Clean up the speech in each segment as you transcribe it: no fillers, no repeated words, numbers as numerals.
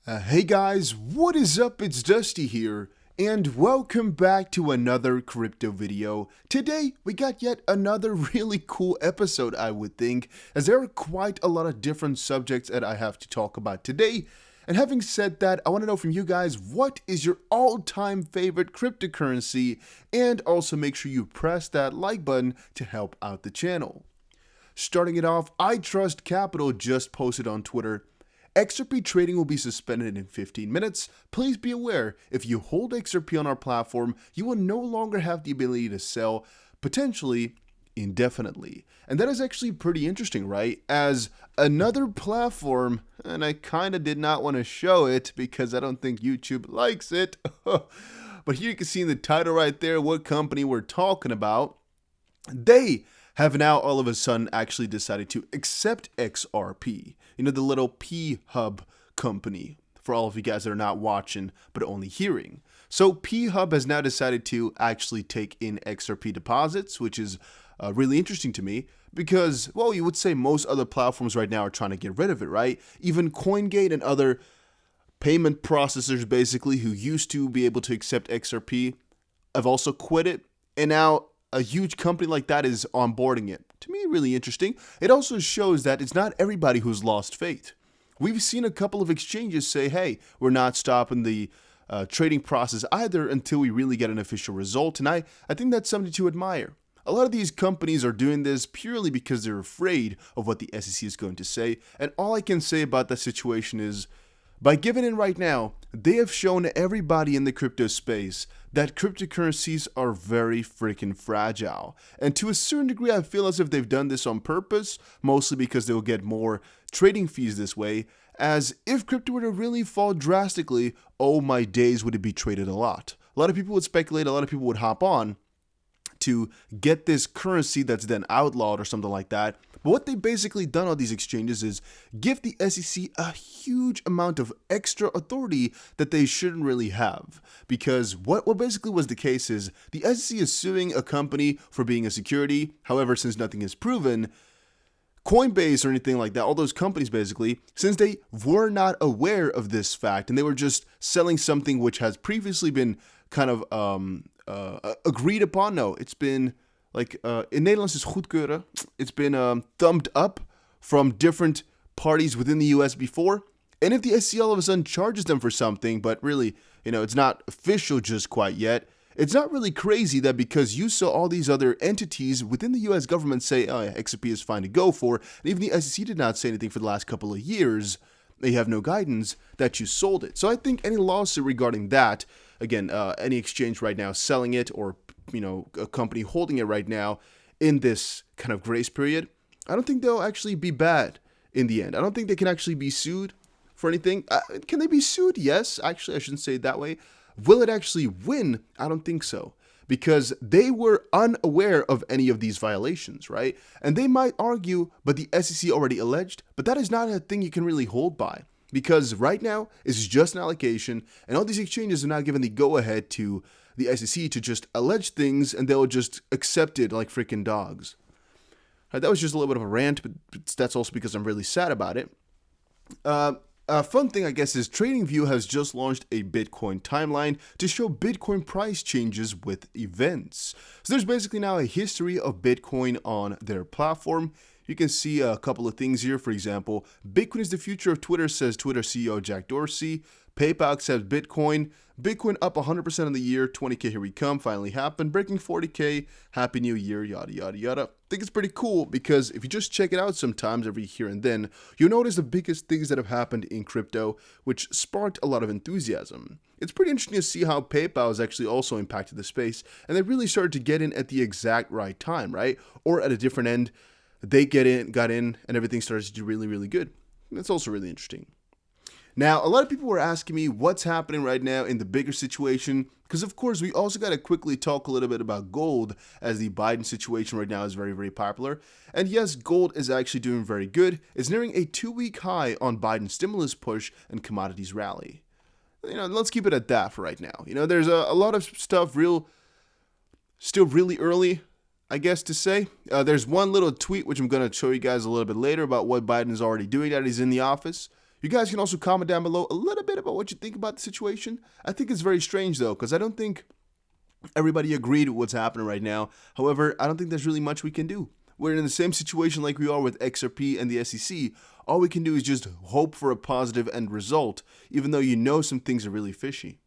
Hey guys, what is up? It's Dusty here, and welcome back to another crypto video. Today, we got yet another really cool episode, I would think, as there are quite a lot of different subjects that I have to talk about today. And having said that, I want to know from you guys, what is your all-time favorite cryptocurrency? And also make sure you press that like button to help out the channel. Starting it off, I Trust Capital just posted on Twitter, XRP trading will be suspended in 15 minutes. Please be aware, if you hold XRP on our platform, you will no longer have the ability to sell, potentially indefinitely. And that is actually pretty interesting, right? As another platform, and I kind of did not want to show it because I don't think YouTube likes it. But here you can see in the title right there what company we're talking about. They have now all of a sudden actually decided to accept XRP. You know, the little P-Hub company, for all of you guys that are not watching but only hearing. So P-Hub has now decided to actually take in XRP deposits, which is really interesting to me because, well, you would say most other platforms right now are trying to get rid of it, right? Even CoinGate and other payment processors basically who used to be able to accept XRP have also quit it, and now a huge company like that is onboarding it. To me, really interesting. It also shows that it's not everybody who's lost faith. We've seen a couple of exchanges say, hey, we're not stopping the trading process either until we really get an official result. And I think that's something to admire. A lot of these companies are doing this purely because they're afraid of what the SEC is going to say. And all I can say about that situation is, by giving in right now, they have shown everybody in the crypto space that cryptocurrencies are very freaking fragile. And to a certain degree, I feel as if they've done this on purpose, mostly because they'll get more trading fees this way, as if crypto were to really fall drastically, oh my days, would it be traded a lot. A lot of people would speculate, a lot of people would hop on to get this currency that's then outlawed or something like that. But what they've basically done on these exchanges is give the SEC a huge amount of extra authority that they shouldn't really have. Because what basically was the case is the SEC is suing a company for being a security. However, since nothing is proven, Coinbase or anything like that, all those companies basically, since they were not aware of this fact and they were just selling something which has previously been kind of agreed upon. No, it's been like in Nederlands is goedkeuren. It's been thumbed up from different parties within the US before. And if the SEC all of a sudden charges them for something, but really, it's not official just quite yet, it's not really crazy that because you saw all these other entities within the US government say, oh yeah, XRP is fine to go for, and even the SEC did not say anything for the last couple of years, they have no guidance that you sold it. So I think any lawsuit regarding that, again, any exchange right now selling it or, a company holding it right now in this kind of grace period, I don't think they'll actually be bad in the end. I don't think they can actually be sued for anything. Can they be sued? Yes. Actually, I shouldn't say it that way. Will it actually win? I don't think so. Because they were unaware of any of these violations, right? And they might argue, but the SEC already alleged, but that is not a thing you can really hold by. Because right now, it's just an allegation, and all these exchanges are not given the go-ahead to the SEC to just allege things, and they'll just accept it like freaking dogs. Right, that was just a little bit of a rant, but that's also because I'm really sad about it. A fun thing, I guess, is TradingView has just launched a Bitcoin timeline to show Bitcoin price changes with events. So there's basically now a history of Bitcoin on their platform. You can see a couple of things here. For example, Bitcoin is the future of Twitter, says Twitter CEO Jack Dorsey. PayPal accepts Bitcoin. Bitcoin up 100% on the year. 20K, here we come. Finally happened. Breaking 40K. Happy New Year. Yada, yada, yada. I think it's pretty cool because if you just check it out sometimes every here and then, you'll notice the biggest things that have happened in crypto, which sparked a lot of enthusiasm. It's pretty interesting to see how PayPal has actually also impacted the space, and they really started to get in at the exact right time, right? Or at a different end, they got in, and everything started to do really, really good. That's also really interesting. Now, a lot of people were asking me what's happening right now in the bigger situation, because of course we also got to quickly talk a little bit about gold, as the Biden situation right now is very, very popular. And yes, gold is actually doing very good. It's nearing a 2-week high on Biden's stimulus push and commodities rally. Let's keep it at that for right now. There's a lot of stuff still really early, I guess to say. There's one little tweet which I'm going to show you guys a little bit later about what Biden is already doing that he's in the office. You guys can also comment down below a little bit about what you think about the situation. I think it's very strange though, because I don't think everybody agreed with what's happening right now. However, I don't think there's really much we can do. We're in the same situation like we are with XRP and the SEC. All we can do is just hope for a positive end result, even though you know some things are really fishy.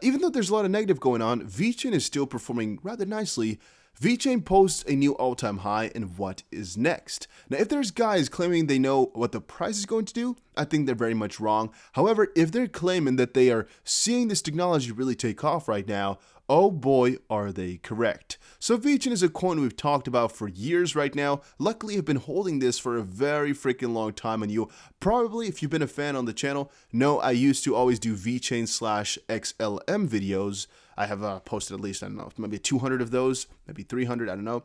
Even though there's a lot of negative going on, Vechain is still performing rather nicely. Vechain posts a new all-time high, and what is next? Now, if there's guys claiming they know what the price is going to do, I think they're very much wrong. However, if they're claiming that they are seeing this technology really take off right now, oh boy, are they correct. So Vechain is a coin we've talked about for years right now. Luckily, I've been holding this for a very freaking long time, and you probably, if you've been a fan on the channel, know I used to always do Vechain/XLM videos. I have posted at least, I don't know, maybe 200 of those, maybe 300, I don't know.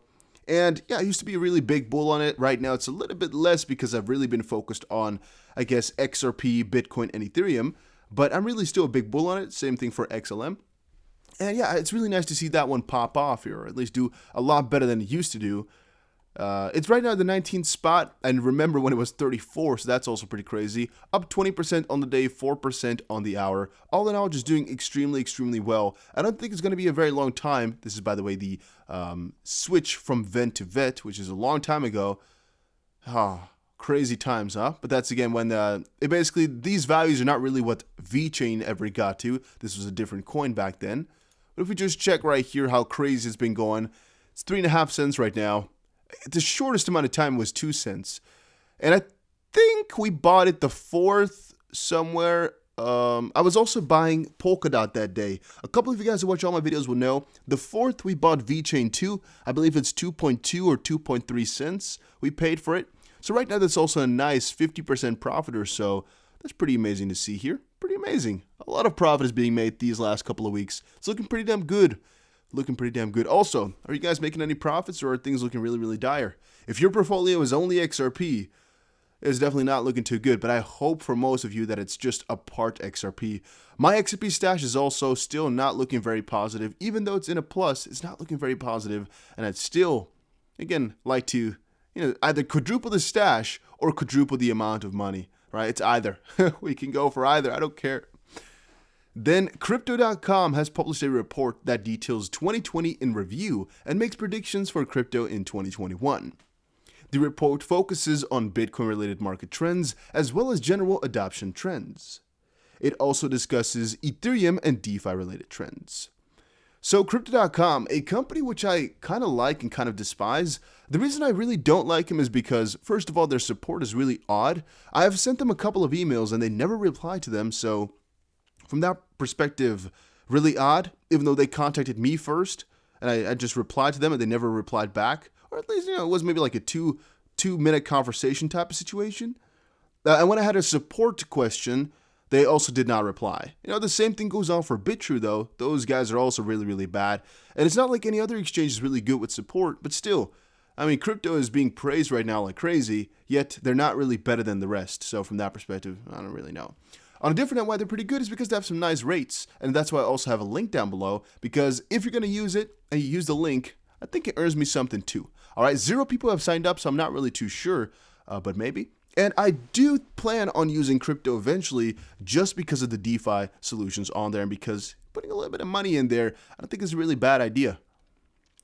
And yeah, I used to be a really big bull on it. Right now, it's a little bit less because I've really been focused on, I guess, XRP, Bitcoin, and Ethereum. But I'm really still a big bull on it. Same thing for XLM. And yeah, it's really nice to see that one pop off here, or at least do a lot better than it used to do. It's right now at the 19th spot, and remember when it was 34, so that's also pretty crazy. Up 20% on the day, 4% on the hour. All in all, just doing extremely, extremely well. I don't think it's going to be a very long time. This is, by the way, the switch from Vent to Vet, which is a long time ago. Crazy times, huh? But that's, again, when basically, these values are not really what Vechain ever got to. This was a different coin back then. But if we just check right here how crazy it's been going, it's 3.5 cents right now. The shortest amount of time was 2 cents. And I think we bought it the 4th somewhere. I was also buying Polkadot that day. A couple of you guys who watch all my videos will know. The 4th we bought Vechain 2. I believe it's 2.2 or 2.3 cents we paid for it. So right now that's also a nice 50% profit or so. That's pretty amazing to see here. Pretty amazing. A lot of profit is being made these last couple of weeks. It's looking pretty damn good. Looking pretty damn good. Also, are you guys making any profits, or are things looking really, really dire? If your portfolio is only XRP, it's definitely not looking too good, but I hope for most of you that it's just a part XRP. My XRP stash is also still not looking very positive. Even though it's in a plus, it's not looking very positive, and I'd still, again, like to, either quadruple the stash or quadruple the amount of money, right? It's either. We can go for either. I don't care. Then Crypto.com has published a report that details 2020 in review and makes predictions for crypto in 2021. The report focuses on Bitcoin-related market trends as well as general adoption trends. It also discusses Ethereum and DeFi-related trends. So Crypto.com, a company which I kind of like and kind of despise. The reason I really don't like them is because, first of all, their support is really odd. I have sent them a couple of emails and they never reply to them, so from that perspective, really odd, even though they contacted me first, and I just replied to them and they never replied back. Or at least, it was maybe like a two-minute conversation type of situation. And when I had a support question, they also did not reply. The same thing goes on for bitrue, though. Those guys are also really, really bad. And it's not like any other exchange is really good with support, but still, I mean, crypto is being praised right now like crazy, yet they're not really better than the rest. So from that perspective, I don't really know. On a different note, why they're pretty good is because they have some nice rates, and that's why I also have a link down below, because if you're going to use it and you use the link, I think it earns me something too. All right, 0 people have signed up, so I'm not really too sure, but maybe. And I do plan on using crypto eventually just because of the DeFi solutions on there, and because putting a little bit of money in there, I don't think it's a really bad idea.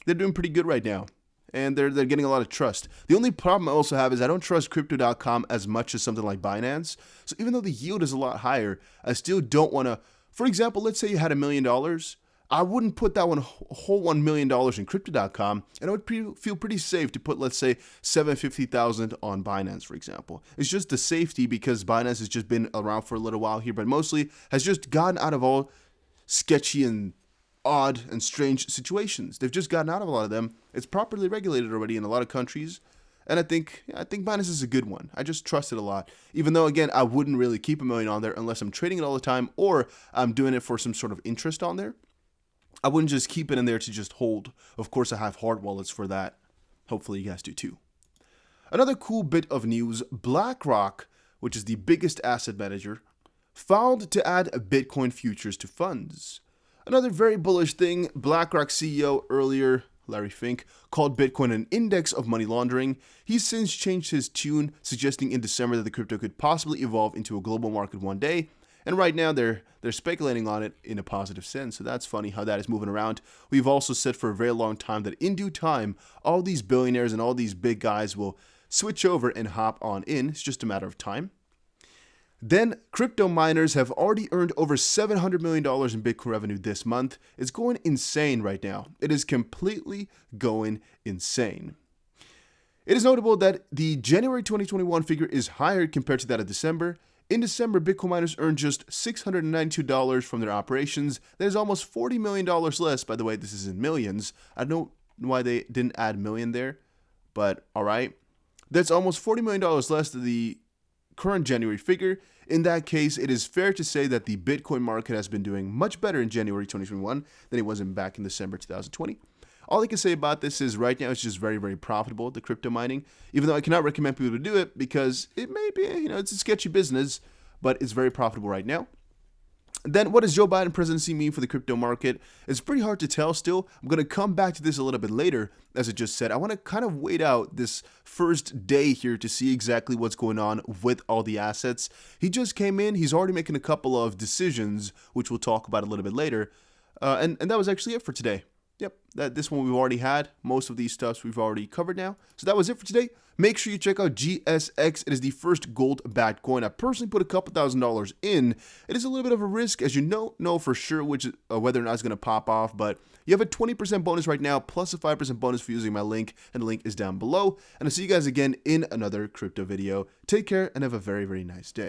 They're doing pretty good right now, and they're getting a lot of trust. The only problem I also have is I don't trust Crypto.com as much as something like Binance. So even though the yield is a lot higher, I still don't want to, for example, let's say you had $1 million. I wouldn't put that whole $1 million in Crypto.com, and I would feel pretty safe to put, let's say, $750,000 on Binance, for example. It's just the safety because Binance has just been around for a little while here, but mostly has just gotten out of all sketchy and odd and strange situations. They've just gotten out of a lot of them. It's properly regulated already in a lot of countries, and I think Binance is a good one. I just trust it a lot, even though, again, I wouldn't really keep $1 million on there unless I'm trading it all the time or I'm doing it for some sort of interest on there. I wouldn't just keep it in there to just hold. Of course, I have hard wallets for that. Hopefully you guys do too. Another cool bit of news, BlackRock, which is the biggest asset manager, filed to add Bitcoin futures to funds. Another very bullish thing, BlackRock CEO earlier Larry Fink, called Bitcoin an index of money laundering. He's since changed his tune, suggesting in December that the crypto could possibly evolve into a global market one day. And right now they're speculating on it in a positive sense. So that's funny how that is moving around. We've also said for a very long time that in due time, all these billionaires and all these big guys will switch over and hop on in. It's just a matter of time. Then, crypto miners have already earned over $700 million in Bitcoin revenue this month. It's going insane right now. It is completely going insane. It is notable that the January 2021 figure is higher compared to that of December. In December, Bitcoin miners earned just $692 from their operations. That is almost $40 million less. By the way, this is in millions. I don't know why they didn't add million there, but all right. That's almost $40 million less than the current January figure. In that case, it is fair to say that the Bitcoin market has been doing much better in January 2021 than it was back in December 2020. All I can say about this is right now it's just very, very profitable, the crypto mining, even though I cannot recommend people to do it because it may be, it's a sketchy business, but it's very profitable right now. Then what does Joe Biden presidency mean for the crypto market? It's pretty hard to tell still. I'm going to come back to this a little bit later. As I just said, I want to kind of wait out this first day here to see exactly what's going on with all the assets. He just came in. He's already making a couple of decisions, which we'll talk about a little bit later. And that was actually it for today. Yep, this one we've already had. Most of these stuffs we've already covered now. So that was it for today. Make sure you check out GSX. It is the first gold-backed coin. I personally put a couple $1,000s in. It is a little bit of a risk, as you know for sure whether or not it's going to pop off. But you have a 20% bonus right now, plus a 5% bonus for using my link. And the link is down below. And I'll see you guys again in another crypto video. Take care and have a very, very nice day.